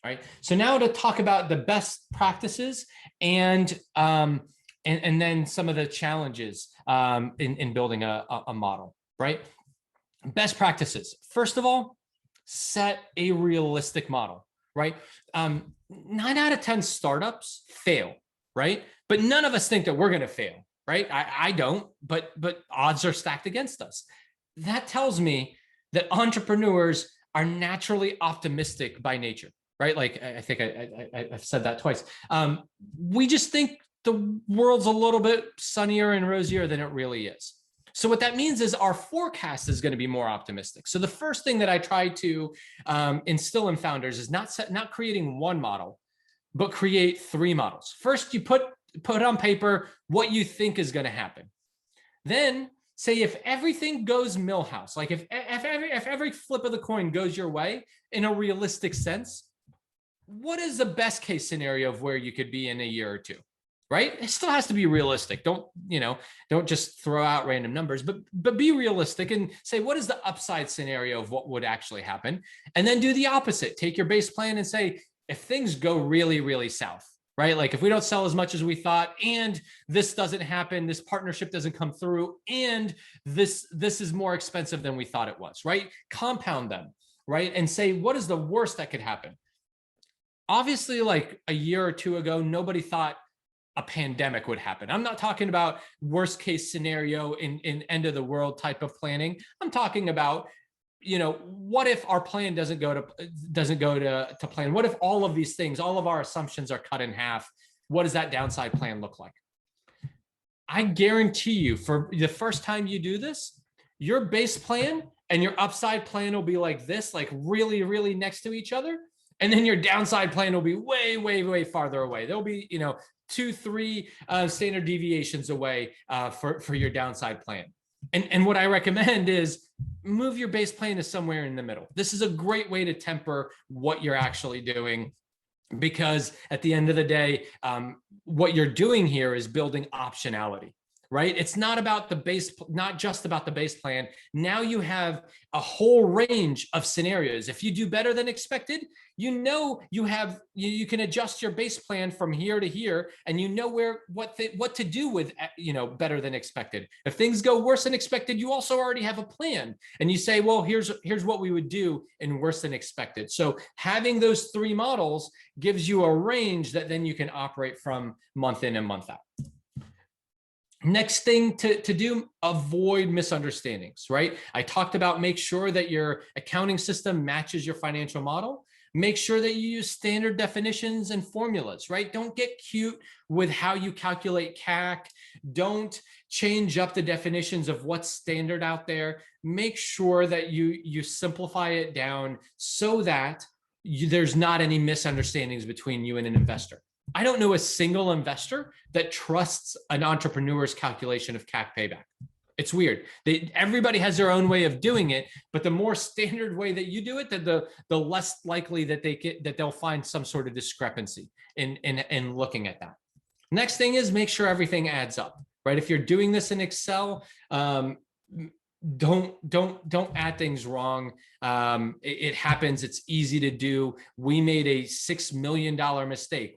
right? So now to talk about the best practices and then some of the challenges in building a model, right? Best practices. First of all, set a realistic model, right? 9 out of 10 startups fail, right? But none of us think that we're going to fail, right? I don't, but odds are stacked against us. That tells me that entrepreneurs are naturally optimistic by nature, right? Like I think I've said that twice. We just think the world's a little bit sunnier and rosier than it really is. So what that means is our forecast is going to be more optimistic. So the first thing that I try to instill in founders is not creating one model, but create 3 models. First, you put on paper what you think is going to happen. Then say if everything goes millhouse, like if every flip of the coin goes your way in a realistic sense, what is the best case scenario of where you could be in a year or two? Right? It still has to be realistic. Don't just throw out random numbers, but be realistic and say, what is the upside scenario of what would actually happen? And then do the opposite. Take your base plan and say, if things go really, really south, right? Like if we don't sell as much as we thought, and this doesn't happen, this partnership doesn't come through, and this is more expensive than we thought it was, right? Compound them, right? And say, what is the worst that could happen? Obviously, like a year or two ago, nobody thought a pandemic would happen. I'm not talking about worst case scenario in end of the world type of planning. I'm talking about, what if our plan doesn't go to plan? What if all of these things, all of our assumptions are cut in half? What does that downside plan look like? I guarantee you, for the first time you do this, your base plan and your upside plan will be like this, like really, really next to each other. And then your downside plan will be way, way, way farther away. There'll be, 2, 3 standard deviations away for your downside plan. And what I recommend is move your base plan to somewhere in the middle. This is a great way to temper what you're actually doing, because at the end of the day, what you're doing here is building optionality. Right? It's not about not just about the base plan. Now you have a whole range of scenarios. If you do better than expected, you can adjust your base plan from here to here, and what to do with better than expected. If things go worse than expected, you also already have a plan, and you say, well, here's what we would do in worse than expected. So having those 3 models gives you a range that then you can operate from month in and month out. Next thing to do, avoid misunderstandings, right? I talked about make sure that your accounting system matches your financial model. Make sure that you use standard definitions and formulas, right? Don't get cute with how you calculate CAC. Don't change up the definitions of what's standard out there. Make sure that you simplify it down so that there's not any misunderstandings between you and an investor. I don't know a single investor that trusts an entrepreneur's calculation of CAC payback. It's weird. Everybody has their own way of doing it, but the more standard way that you do it, the less likely that they'll find some sort of discrepancy in looking at that. Next thing is make sure everything adds up, right? If you're doing this in Excel, don't add things wrong. It happens. It's easy to do. We made a $6 million mistake.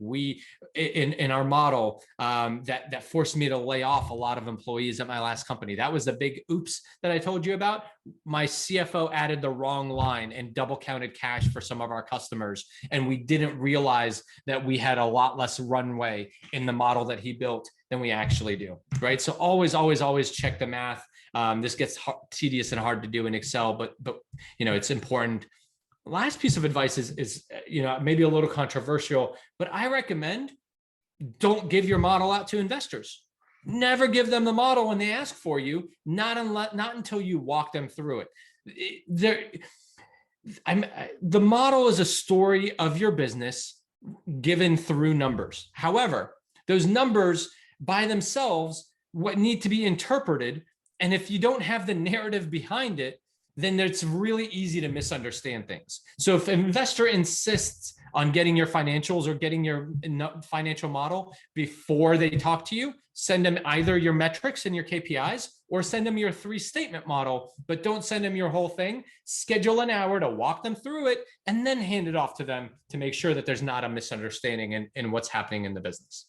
In our model that forced me to lay off a lot of employees at my last company. That was the big oops that I told you about. My CFO added the wrong line and double counted cash for some of our customers. And we didn't realize that we had a lot less runway in the model that he built than we actually do, right? So always, always, always check the math. This gets tedious and hard to do in Excel, but it's important. Last piece of advice is maybe a little controversial, but I recommend don't give your model out to investors. Never give them the model when they ask for you, not until you walk them through it. The model is a story of your business given through numbers. However, those numbers by themselves need to be interpreted. And if you don't have the narrative behind it, then it's really easy to misunderstand things. So if an investor insists on getting your financials or getting your financial model before they talk to you, send them either your metrics and your KPIs or send them your 3-statement model, but don't send them your whole thing. Schedule an hour to walk them through it and then hand it off to them to make sure that there's not a misunderstanding in what's happening in the business.